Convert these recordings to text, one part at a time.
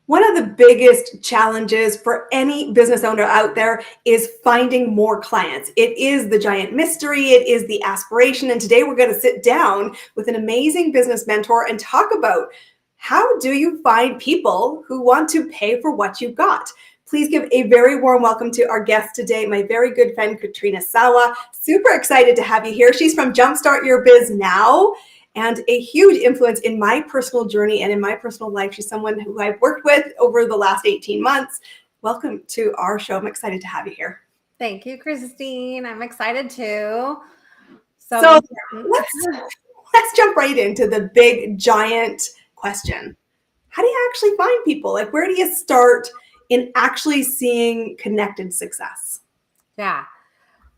One of the biggest challenges for any business owner out there is finding more clients. It is the giant mystery, it is the aspiration. And today we're going to sit down with an amazing business mentor and talk about how do you find people who want to pay for what you've got. Please give a very warm welcome to our guest today, my very good friend, Katrina Sawa. Super excited to have you here. She's from Jumpstart Your Biz Now, and a huge influence in my personal journey and in my personal life. She's someone who I've worked with over the last 18 months. Welcome to our show. I'm excited to have you here. Thank you, Christine. I'm excited too. So let's jump right into the big, giant question. How do you actually find people? Like, where do you start in actually seeing connected success? Yeah.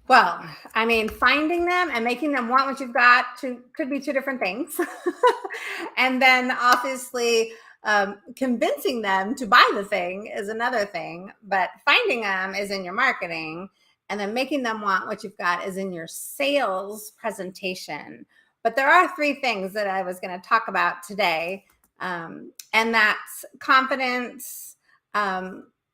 Well, I mean, finding them and making them want what you've got could be two different things. And then obviously convincing them to buy the thing is another thing. But finding them is in your marketing, and then making them want what you've got is in your sales presentation. But there are three things that I was going to talk about today. And that's confidence,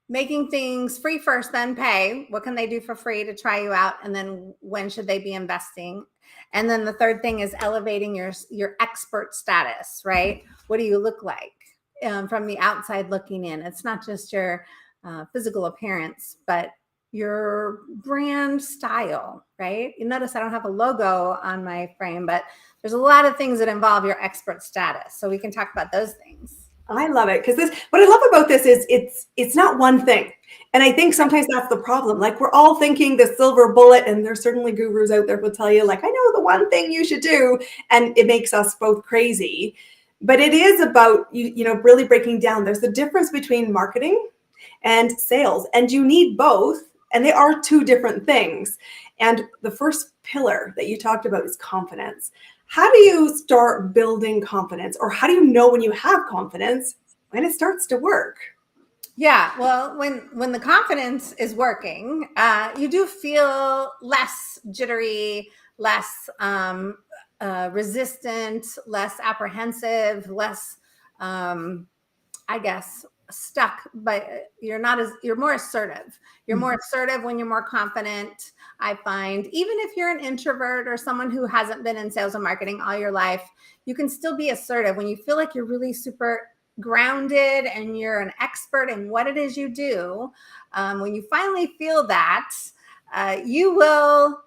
making things free first, then pay. What can they do for free to try you out? And then when should they be investing? And then the third thing is elevating your expert status, right? What do you look like from the outside looking in? It's not just your physical appearance, but your brand style, right? You notice I don't have a logo on my frame, but there's a lot of things that involve your expert status. So we can talk about those things. I love it because what I love about this is it's not one thing. And I think sometimes that's the problem. Like, we're all thinking the silver bullet, and there's certainly gurus out there who will tell you, like, I know the one thing you should do, and it makes us both crazy. But it is about you know, really breaking down. There's the difference between marketing and sales, and you need both, and they are two different things. And the first pillar that you talked about is confidence. How do you start building confidence, or how do you know when you have confidence when it starts to work? Yeah, well, when the confidence is working, you do feel less jittery, less resistant, less apprehensive, less, I guess, stuck. But you're more assertive. You're more assertive when you're more confident. I find even if you're an introvert or someone who hasn't been in sales and marketing all your life, you can still be assertive when you feel like you're really super grounded and you're an expert in what it is you do. When you finally feel that, you will,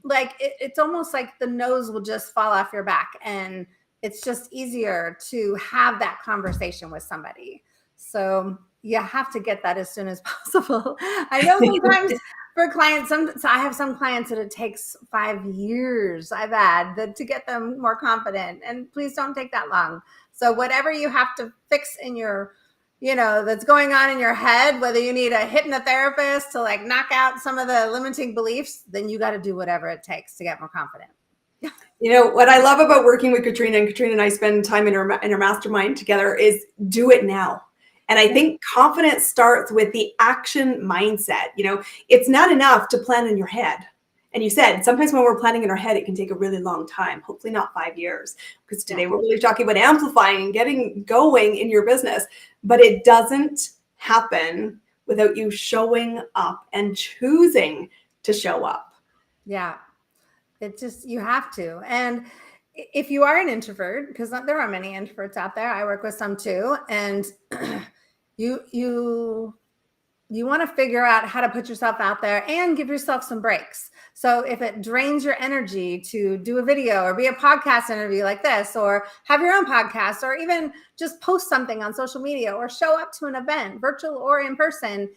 like, it's almost like the nose will just fall off your back, and it's just easier to have that conversation with somebody. So you have to get that as soon as possible. I know sometimes for clients, so I have some clients that it takes 5 years, I've had, to get them more confident. And please don't take that long. So whatever you have to fix in your, that's going on in your head, whether you need a hypnotherapist to like knock out some of the limiting beliefs, then you got to do whatever it takes to get more confident. You know, what I love about working with Katrina, and Katrina and I spend time in our mastermind together, is do it now. And I think confidence starts with the action mindset. You know, it's not enough to plan in your head. And you said sometimes when we're planning in our head, it can take a really long time, hopefully not 5 years, because today we're really talking about amplifying and getting going in your business. But it doesn't happen without you showing up and choosing to show up. Yeah. You have to. And if you are an introvert, because there are many introverts out there, I work with some too, and you want to figure out how to put yourself out there and give yourself some breaks. So if it drains your energy to do a video or be a podcast interview like this, or have your own podcast, or even just post something on social media, or show up to an event, virtual or in person,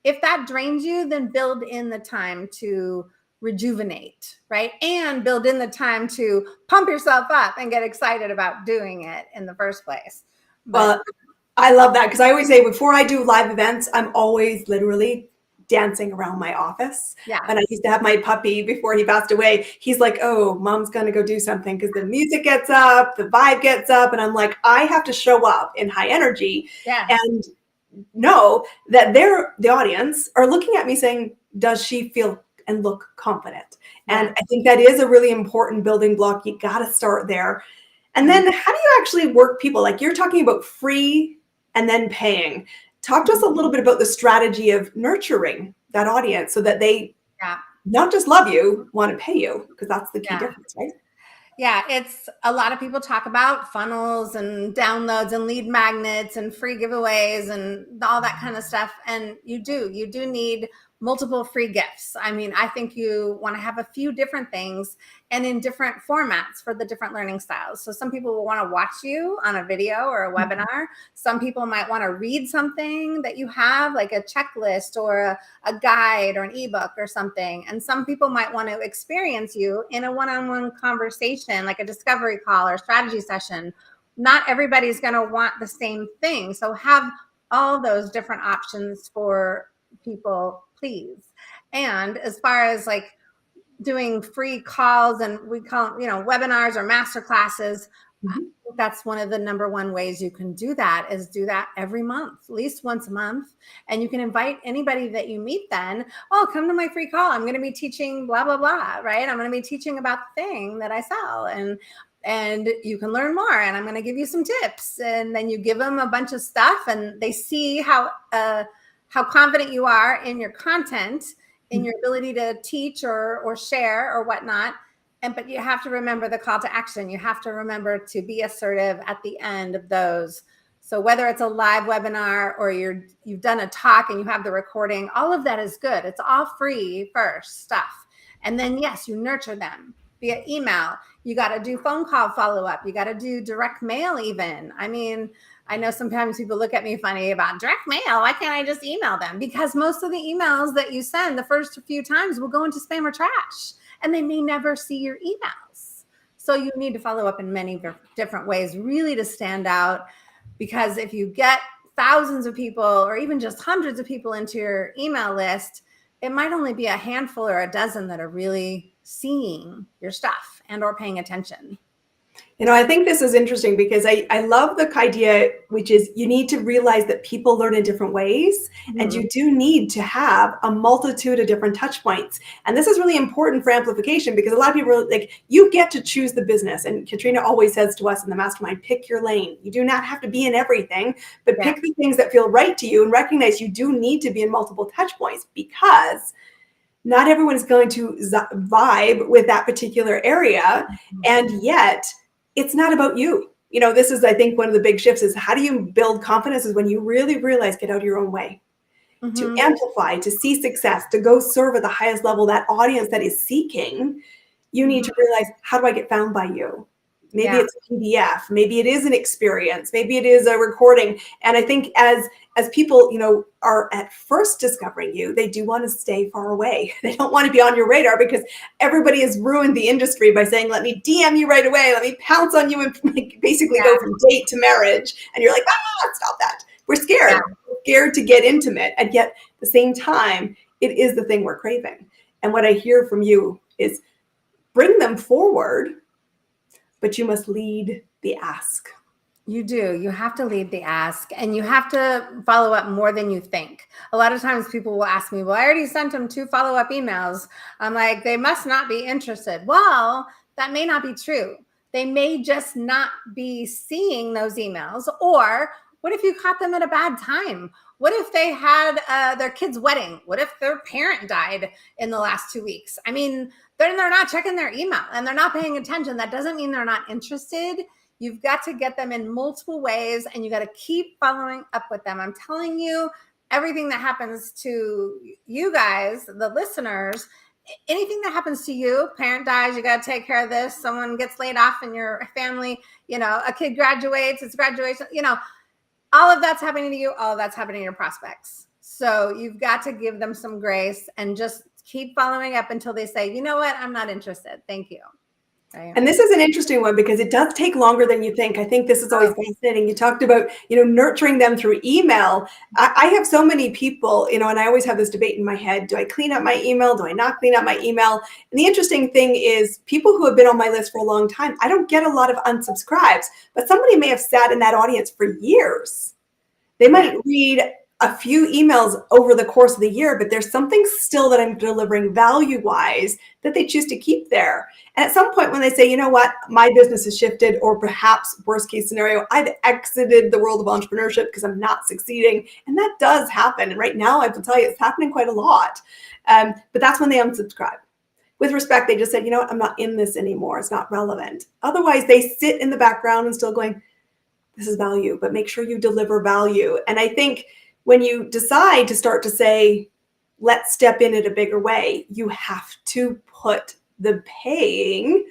if that drains you, then build in the time to rejuvenate, right? And build in the time to pump yourself up and get excited about doing it in the first place. Well, I love that, because I always say before I do live events, I'm always literally dancing around my office. Yeah. And I used to have my puppy before he passed away. He's like, oh, mom's going to go do something, because the music gets up, the vibe gets up. And I'm like, I have to show up in high energy and know that the audience are looking at me saying, does she feel and look confident? And I think that is a really important building block. You got to start there. And then how do you actually work people? Like, you're talking about free and then paying. Talk to us a little bit about the strategy of nurturing that audience so that they not just love you, want to pay you, because that's the key difference, right? Yeah, it's a lot of people talk about funnels and downloads and lead magnets and free giveaways and all that kind of stuff. And you do need multiple free gifts. I mean, I think you want to have a few different things and in different formats for the different learning styles. So some people will want to watch you on a video or a webinar. Some people might want to read something that you have, like a checklist or a guide or an ebook or something. And some people might want to experience you in a one-on-one conversation, like a discovery call or strategy session. Not everybody's going to want the same thing. So have all those different options for people, please. And as far as like doing free calls, and we call them, webinars or master classes, that's one of the number one ways you can do that, is do that every month, at least once a month. And you can invite anybody that you meet then, come to my free call. I'm going to be teaching blah, blah, blah, right? I'm going to be teaching about the thing that I sell, and you can learn more, and I'm going to give you some tips. And then you give them a bunch of stuff, and they see how confident you are in your content, in your ability to teach or share or whatnot. But you have to remember the call to action. You have to remember to be assertive at the end of those. So whether it's a live webinar or you've done a talk and you have the recording, all of that is good. It's all free first stuff. And then, yes, you nurture them via email. You got to do phone call follow-up. You got to do direct mail even. I mean, I know sometimes people look at me funny about direct mail. Why can't I just email them? Because most of the emails that you send the first few times will go into spam or trash, and they may never see your emails. So you need to follow up in many different ways, really, to stand out. Because if you get thousands of people or even just hundreds of people into your email list, it might only be a handful or a dozen that are really seeing your stuff and or paying attention. I think this is interesting because I love the idea, which is you need to realize that people learn in different ways, and you do need to have a multitude of different touch points. And this is really important for amplification, because a lot of people are like, you get to choose the business. And Katrina always says to us in the mastermind, pick your lane. You do not have to be in everything, but pick the things that feel right to you, and recognize you do need to be in multiple touch points, because not everyone is going to vibe with that particular area. And yet, it's not about you. This is, I think, one of the big shifts is, how do you build confidence, is when you really realize, get out of your own way, to amplify, to see success, to go serve at the highest level, that audience that is seeking. You need to realize, how do I get found by you? Maybe it's a PDF, maybe it is an experience, maybe it is a recording. And I think as people, are at first discovering you, they do want to stay far away. They don't want to be on your radar, because everybody has ruined the industry by saying, let me DM you right away, let me pounce on you, and basically go from date to marriage. And you're like, stop that. We're scared. We're scared to get intimate. And yet at the same time, it is the thing we're craving. And what I hear from you is, bring them forward, but you must lead the ask. You do. You have to lead the ask, and you have to follow up more than you think. A lot of times people will ask me, well, I already sent them 2 follow-up emails. I'm like, they must not be interested. Well, that may not be true. They may just not be seeing those emails. Or what if you caught them at a bad time? What if they had their kid's wedding? What if their parent died in the last 2 weeks? I mean, they're not checking their email and they're not paying attention. That doesn't mean they're not interested. You've got to get them in multiple ways, and you got to keep following up with them. I'm telling you, everything that happens to you guys, the listeners, anything that happens to you, parent dies, you got to take care of this. Someone gets laid off in your family, a kid graduates, it's graduation, all of that's happening to you. All of that's happening to your prospects. So you've got to give them some grace and just keep following up until they say, you know what, I'm not interested. Thank you. Right. And this is an interesting one, because it does take longer than you think. I think this is always fascinating. You talked about, nurturing them through email. I have so many people, and I always have this debate in my head. Do I clean up my email? Do I not clean up my email? And the interesting thing is, people who have been on my list for a long time, I don't get a lot of unsubscribes, but somebody may have sat in that audience for years. They might read a few emails over the course of the year, but there's something still that I'm delivering value-wise that they choose to keep there. And at some point when they say, you know what, my business has shifted, or perhaps worst case scenario, I've exited the world of entrepreneurship because I'm not succeeding. And that does happen. And right now I have to tell you, it's happening quite a lot. But that's when they unsubscribe. With respect, they just said, you know what, I'm not in this anymore. It's not relevant. Otherwise, they sit in the background and still going, this is value, but make sure you deliver value. And I think when you decide to start to say, let's step in it a bigger way, you have to put the paying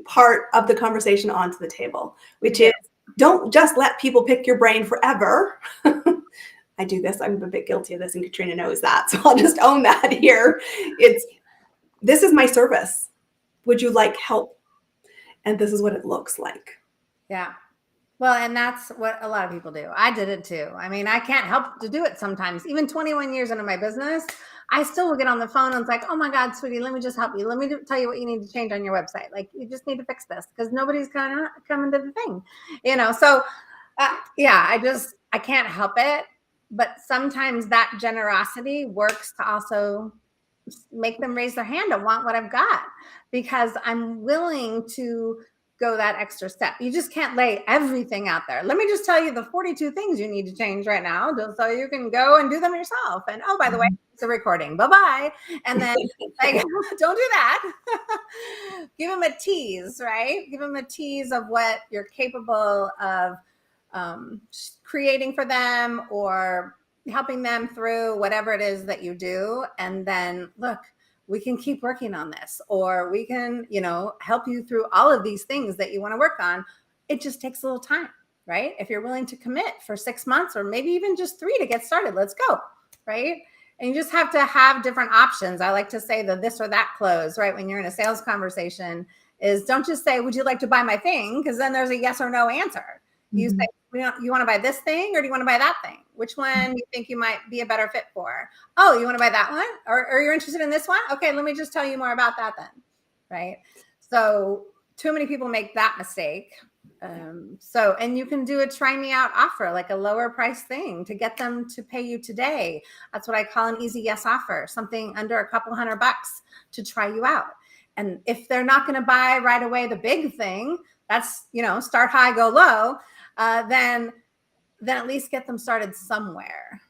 part of the conversation onto the table, which is, don't just let people pick your brain forever. I do this. I'm a bit guilty of this, and Katrina knows that. So I'll just own that here. This is my service. Would you like help? And this is what it looks like. Yeah. Well, and that's what a lot of people do. I did it too. I mean, I can't help to do it sometimes. Even 21 years into my business, I still will get on the phone and it's like, oh my God, sweetie, let me just help you. Let me tell you what you need to change on your website. Like, you just need to fix this because nobody's coming to the thing, So, yeah, I can't help it. But sometimes that generosity works to also make them raise their hand and want what I've got, because I'm willing to go that extra step. You just can't lay everything out there. Let me just tell you the 42 things you need to change right now, just so you can go and do them yourself. And oh, by the way, it's a recording. Bye-bye. And then like, don't do that. Give them a tease, right? Give them a tease of what you're capable of creating for them, or helping them through whatever it is that you do. And then look, we can keep working on this, or we can, help you through all of these things that you want to work on. It just takes a little time, right? If you're willing to commit for 6 months, or maybe even just 3 to get started, let's go, right? And you just have to have different options. I like to say the this or that close, right? When you're in a sales conversation, is don't just say, would you like to buy my thing? Because then there's a yes or no answer. You say, you want to buy this thing, or do you want to buy that thing? Which one do you think you might be a better fit for? Oh, you want to buy that one? Or you're interested in this one? Okay, let me just tell you more about that then, right? So too many people make that mistake. And you can do a try me out offer, like a lower price thing to get them to pay you today. That's what I call an easy yes offer, something under a couple $100 to try you out. And if they're not going to buy right away the big thing, that's, start high, go low, then at least get them started somewhere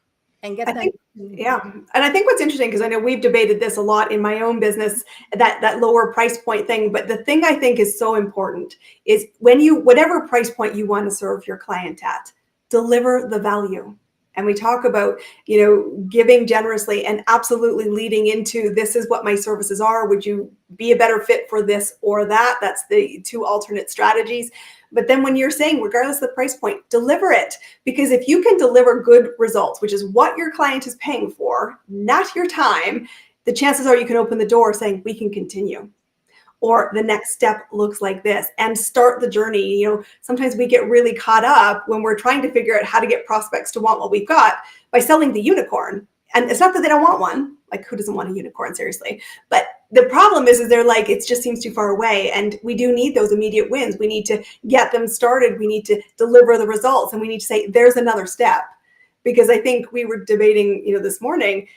and get them. Yeah. And I think what's interesting, because I know we've debated this a lot in my own business, that lower price point thing. But the thing I think is so important is whatever price point you want to serve your client at, deliver the value. And we talk about, giving generously and absolutely leading into, this is what my services are. Would you be a better fit for this or that? That's the 2 alternate strategies. But then when you're saying, regardless of the price point, deliver it. Because if you can deliver good results, which is what your client is paying for, not your time, the chances are you can open the door saying, we can continue. Or the next step looks like this, and start the journey. Sometimes we get really caught up when we're trying to figure out how to get prospects to want what we've got by selling the unicorn. And it's not that they don't want one. Like, who doesn't want a unicorn, seriously? But the problem is they're like, it just seems too far away. And we do need those immediate wins. We need to get them started. We need to deliver the results. And we need to say, there's another step. Because I think we were debating, this morning,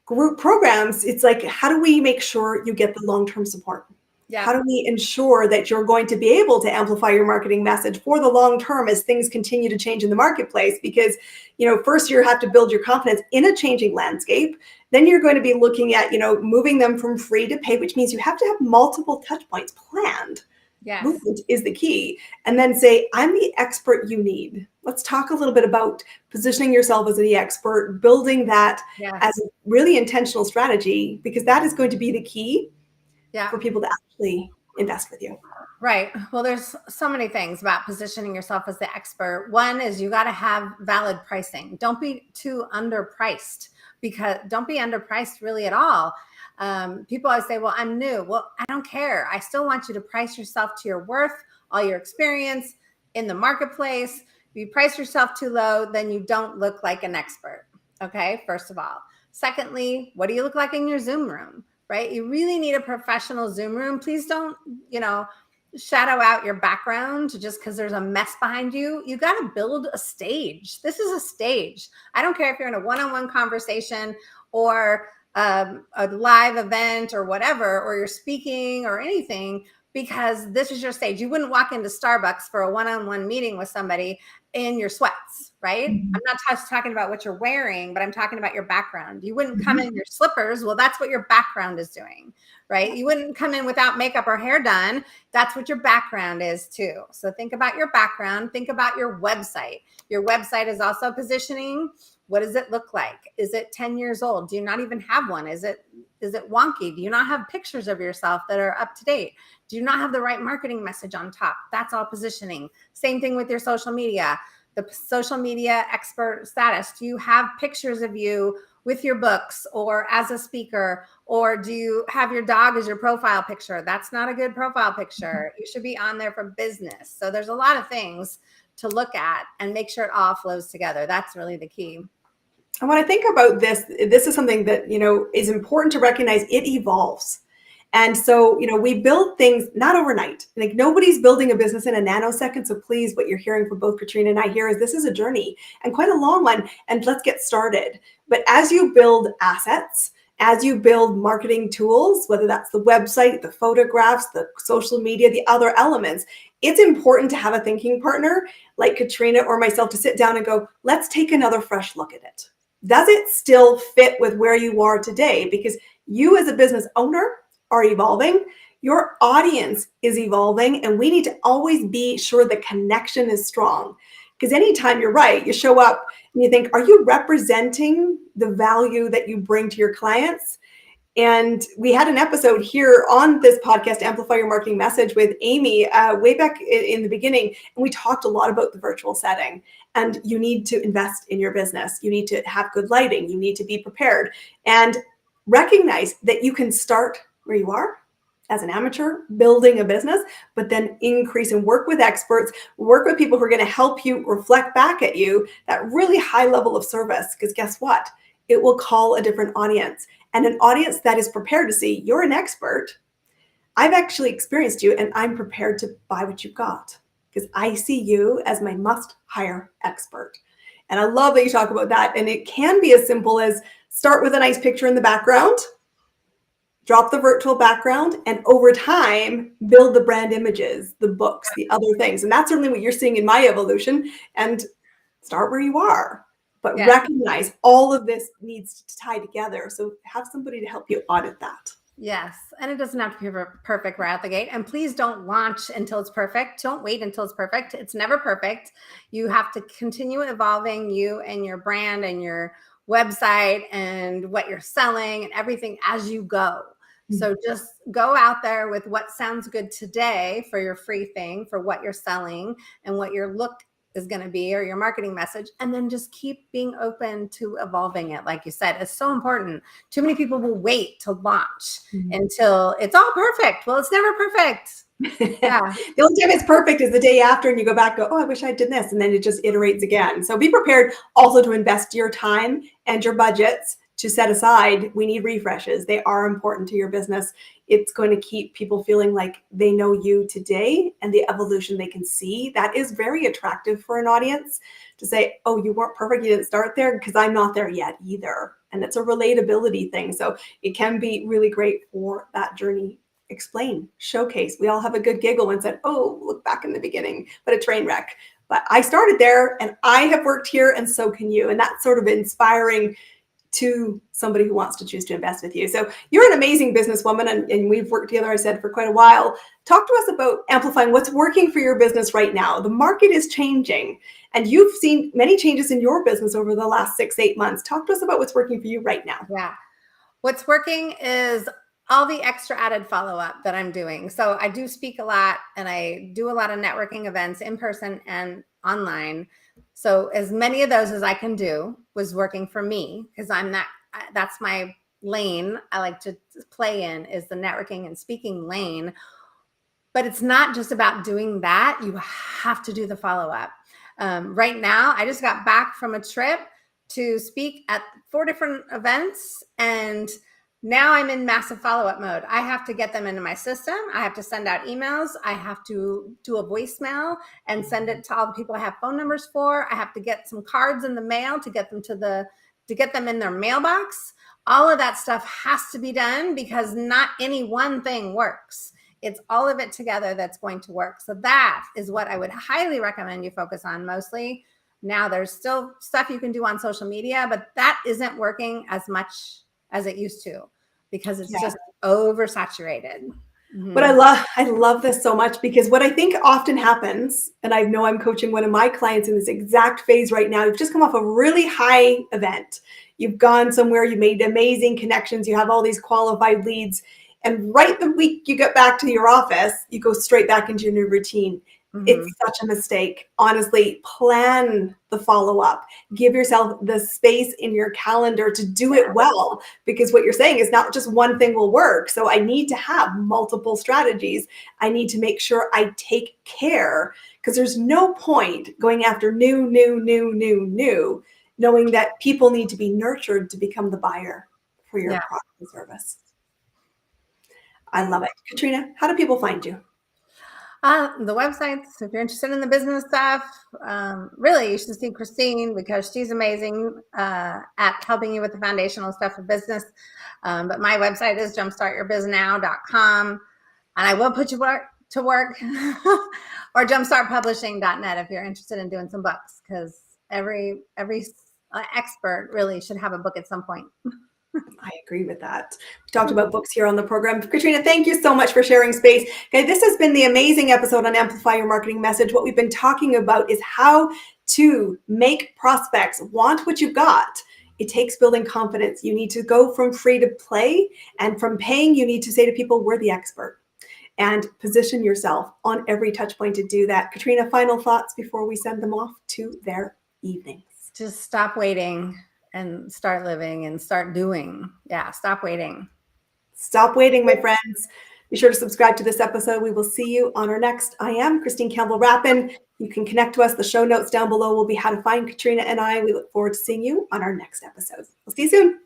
group programs, it's like, how do we make sure you get the long-term support? Yeah. How do we ensure that you're going to be able to amplify your marketing message for the long term as things continue to change in the marketplace? Because, first you have to build your confidence in a changing landscape. Then you're going to be looking at, moving them from free to pay, which means you have to have multiple touch points planned. Yes. Movement is the key. And then say, I'm the expert you need. Let's talk a little bit about positioning yourself as the expert, building that as a really intentional strategy, because that is going to be the key for people to actually invest with you. Right. Well, there's so many things about positioning yourself as the expert. One is you got to have valid pricing. Don't be too underpriced, because don't be underpriced really at all. People always say, well, I'm new. Well, I don't care. I still want you to price yourself to your worth, all your experience in the marketplace. If you price yourself too low, then you don't look like an expert. Okay. First of all. Secondly, what do you look like in your Zoom room? Right? You really need a professional Zoom room. Please don't, shadow out your background just because there's a mess behind you. You got to build a stage. This is a stage. I don't care if you're in a one-on-one conversation or a live event or whatever, or you're speaking or anything, because this is your stage. You wouldn't walk into Starbucks for a one-on-one meeting with somebody in your sweats, right? I'm not just talking about what you're wearing, but I'm talking about your background. You wouldn't come in your slippers. Well, that's what your background is doing, right? You wouldn't come in without makeup or hair done. That's what your background is too. So think about your background. Think about your website. Your website is also positioning. What does it look like? Is it 10 years old? Do you not even have one? Is it wonky? Do you not have pictures of yourself that are up to date? Do you not have the right marketing message on top? That's all positioning. Same thing with your social media. The social media expert status. Do you have pictures of you with your books or as a speaker? Or do you have your dog as your profile picture? That's not a good profile picture. You should be on there for business. So there's a lot of things to look at and make sure it all flows together. That's really the key. And when I think about this is something that, is important to recognize. It evolves. And so, we build things not overnight. Like, nobody's building a business in a nanosecond. So please, what you're hearing from both Katrina and I here is this is a journey, and quite a long one. And let's get started. But as you build assets, as you build marketing tools, whether that's the website, the photographs, the social media, the other elements, it's important to have a thinking partner like Katrina or myself to sit down and go, let's take another fresh look at it. Does it still fit with where you are today? Because you as a business owner are evolving, your audience is evolving, and we need to always be sure the connection is strong. Because anytime, you're right, you show up and you think, are you representing the value that you bring to your clients? And we had an episode here on this podcast, Amplify Your Marketing Message, with Amy way back in the beginning. And we talked a lot about the virtual setting. And you need to invest in your business. You need to have good lighting. You need to be prepared. And recognize that you can start where you are as an amateur building a business, but then increase and work with experts, work with people who are going to help you reflect back at you that really high level of service. Because guess what? It will call a different audience, and an audience that is prepared to see you're an expert. I've actually experienced you, and I'm prepared to buy what you've got because I see you as my must hire expert. And I love that you talk about that. And it can be as simple as start with a nice picture in the background, drop the virtual background, and over time, build the brand images, the books, the other things. And that's certainly what you're seeing in my evolution. And start where you are, but recognize all of this needs to tie together. So have somebody to help you audit that. Yes. And it doesn't have to be perfect right out the gate. And please don't launch until it's perfect. Don't wait until it's perfect. It's never perfect. You have to continue evolving you and your brand and your website and what you're selling and everything as you go. So just go out there with what sounds good today for your free thing, for what you're selling and what your look is going to be or your marketing message. And then just keep being open to evolving it. Like you said, it's so important. Too many people will wait to launch until it's all perfect. Well, it's never perfect. Yeah. The only time it's perfect is the day after, and you go back and go, oh, I wish I did this. And then it just iterates again. So be prepared also to invest your time and your budgets to set aside. We need refreshes. They are important to your business. It's going to keep people feeling like they know you today and the evolution they can see. That is very attractive for an audience to say, oh, you weren't perfect. You didn't start there, because I'm not there yet either. And it's a relatability thing. So it can be really great for that journey. Explain, showcase. We all have a good giggle and said, oh, look back in the beginning, but a train wreck. But I started there and I have worked here, and so can you. And that's sort of inspiring to somebody who wants to choose to invest with you. So you're an amazing businesswoman, and we've worked together, I said, for quite a while. Talk to us about amplifying what's working for your business right now. The market is changing, and you've seen many changes in your business over the last 6-8 months. Talk to us about what's working for you right now. Yeah. What's working is all the extra added follow-up that I'm doing. So I do speak a lot, and I do a lot of networking events in person and online. So as many of those as I can do was working for me, because that's my lane I like to play in, is the networking and speaking lane. But it's not just about doing that. You have to do the follow-up. Right now, I just got back from a trip to speak at 4 different events, and Now I'm in massive follow-up mode. I have to get them into my system. I have to send out emails. I have to do a voicemail and send it to all the people I have phone numbers for. I have to get some cards in the mail to get them to get them in their mailbox. All of that stuff has to be done because not any one thing works. It's all of it together that's going to work. So that is what I would highly recommend you focus on mostly. Now there's still stuff you can do on social media, but that isn't working as much as it used to, because it's just oversaturated. But I love this so much, because what I think often happens, and I know I'm coaching one of my clients in this exact phase right now. You've just come off a really high event. You've gone somewhere, you made amazing connections, you have all these qualified leads, and right the week you get back to your office, you go straight back into your new routine. It's such a mistake. Honestly, plan the follow-up. Give yourself the space in your calendar to do it well, because what you're saying is not just one thing will work. So I need to have multiple strategies. I need to make sure I take care, because there's no point going after new, knowing that people need to be nurtured to become the buyer for your product and service. I love it. Katrina, how do people find you? The websites, if you're interested in the business stuff, really you should see Christine, because she's amazing at helping you with the foundational stuff of business. But my website is jumpstartyourbiznow.com, and I will put you to work or jumpstartpublishing.net if you're interested in doing some books, because every expert really should have a book at some point. I agree with that. We talked about books here on the program. Katrina, thank you so much for sharing space. Okay, this has been the amazing episode on Amplify Your Marketing Message. What we've been talking about is how to make prospects want what you've got. It takes building confidence. You need to go from free to play, and from paying, you need to say to people, we're the expert, and position yourself on every touch point to do that. Katrina, final thoughts before we send them off to their evenings. Just stop waiting and start living and start doing. Yeah, stop waiting. Stop waiting, my friends. Be sure to subscribe to this episode. We will see you on our next. I am Christine Campbell Rapin. You can connect to us. The show notes down below will be how to find Katrina and I. We look forward to seeing you on our next episode. We'll see you soon.